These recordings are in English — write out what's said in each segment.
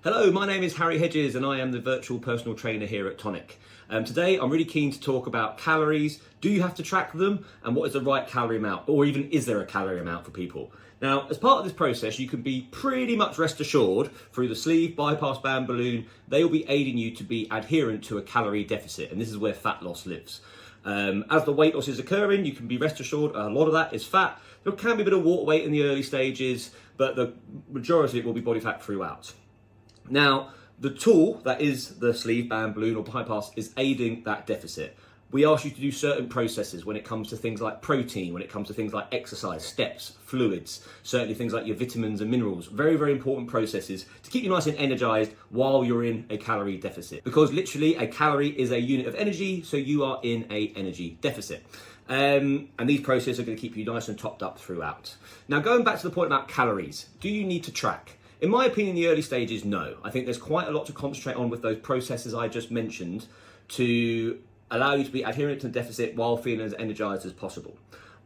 Hello, my name is Harry Hedges and I am the virtual personal trainer here at Tonic. Today I'm really keen to talk about calories. Do you have to track them? And what is the right calorie amount? Or even is there a calorie amount for people? Now, as part of this process, you can be pretty much rest assured through the sleeve, bypass band, balloon, they will be aiding you to be adherent to a calorie deficit. And this is where fat loss lives. As the weight loss is occurring, you can be rest assured a lot of that is fat. There can be a bit of water weight in the early stages, but the majority of it will be body fat throughout. Now, the tool that is the sleeve, band, balloon or bypass is aiding that deficit. We ask you to do certain processes when it comes to things like protein, when it comes to things like exercise, steps, fluids, certainly things like your vitamins and minerals. Very, very important processes to keep you nice and energized while you're in a calorie deficit. Because literally a calorie is a unit of energy, so you are in a energy deficit. And these processes are going to keep you nice and topped up throughout. Now, going back to the point about calories, do you need to track? In my opinion, the early stages, no. I think there's quite a lot to concentrate on with those processes I just mentioned to allow you to be adherent to the deficit while feeling as energized as possible.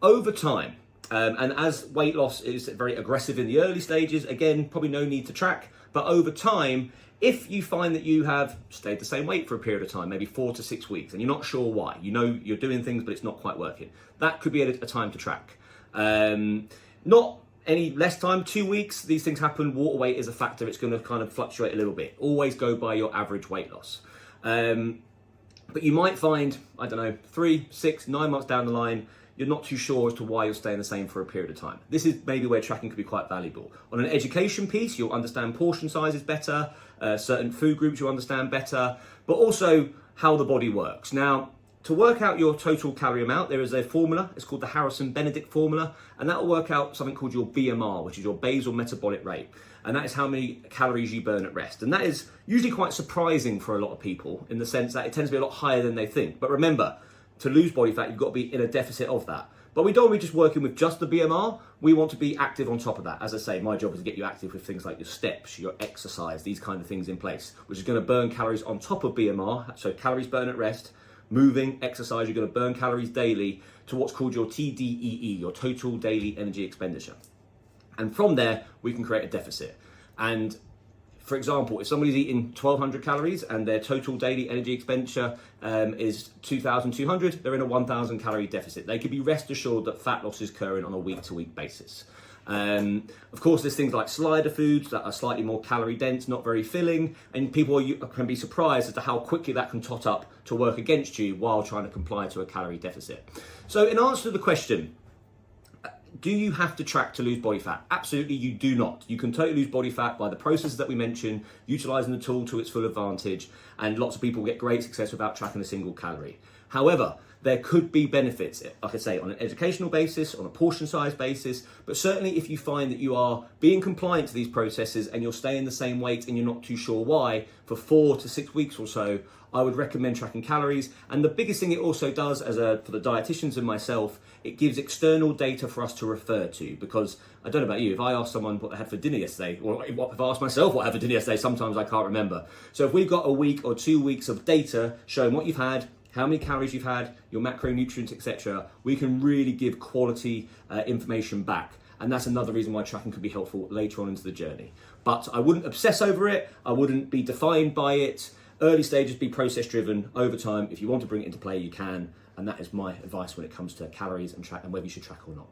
Over time, and as weight loss is very aggressive in the early stages, again, probably no need to track, but over time, if you find that you have stayed the same weight for a period of time, maybe 4 to 6 weeks, and you're not sure why, you know you're doing things, but it's not quite working, that could be a time to track. Not any less time, 2 weeks, these things happen. Water weight is a factor. It's going to kind of fluctuate a little bit. Always go by your average weight loss. But you might find, I don't know, 3, 6, 9 months down the line, you're not too sure as to why you're staying the same for a period of time. This is maybe where tracking could be quite valuable. On an education piece, you'll understand portion sizes better, certain food groups you'll understand better, but also how the body works. Now, to work out your total calorie amount, there is a formula. It's called the Harrison-Benedict formula, and that will work out something called your BMR, which is your basal metabolic rate. And that is how many calories you burn at rest. And that is usually quite surprising for a lot of people in the sense that it tends to be a lot higher than they think. But remember, to lose body fat, you've got to be in a deficit of that. But we don't want to be just working with just the BMR. We want to be active on top of that. As I say, my job is to get you active with things like your steps, your exercise, these kind of things in place, which is going to burn calories on top of BMR. So calories burn at rest. Moving, exercise, you're going to burn calories daily to what's called your TDEE, your total daily energy expenditure. And from there, we can create a deficit. And for example, if somebody's eating 1,200 calories and their total daily energy expenditure is 2,200, they're in a 1,000 calorie deficit. They could be rest assured that fat loss is occurring on a week-to-week basis. Of course, there's things like slider foods that are slightly more calorie dense, not very filling, and people can be surprised as to how quickly that can tot up to work against you while trying to comply to a calorie deficit. So in answer to the question, do you have to track to lose body fat? Absolutely, you do not. You can totally lose body fat by the processes that we mentioned, utilizing the tool to its full advantage, and lots of people get great success without tracking a single calorie. However, there could be benefits, like I say, on an educational basis, on a portion size basis, but certainly if you find that you are being compliant to these processes and you're staying the same weight and you're not too sure why for 4 to 6 weeks or so, I would recommend tracking calories. And the biggest thing it also does for the dietitians and myself, it gives external data for us to refer to, because I don't know about you, if I ask someone what they had for dinner yesterday, or if I ask myself what I had for dinner yesterday, sometimes I can't remember. So if we've got a week or 2 weeks of data showing what you've had, how many calories you've had, your macronutrients, etc., we can really give quality information back. And that's another reason why tracking could be helpful later on into the journey. But I wouldn't obsess over it. I wouldn't be defined by it. Early stages, be process driven. Over time, if you want to bring it into play, you can. And that is my advice when it comes to calories and whether you should track or not.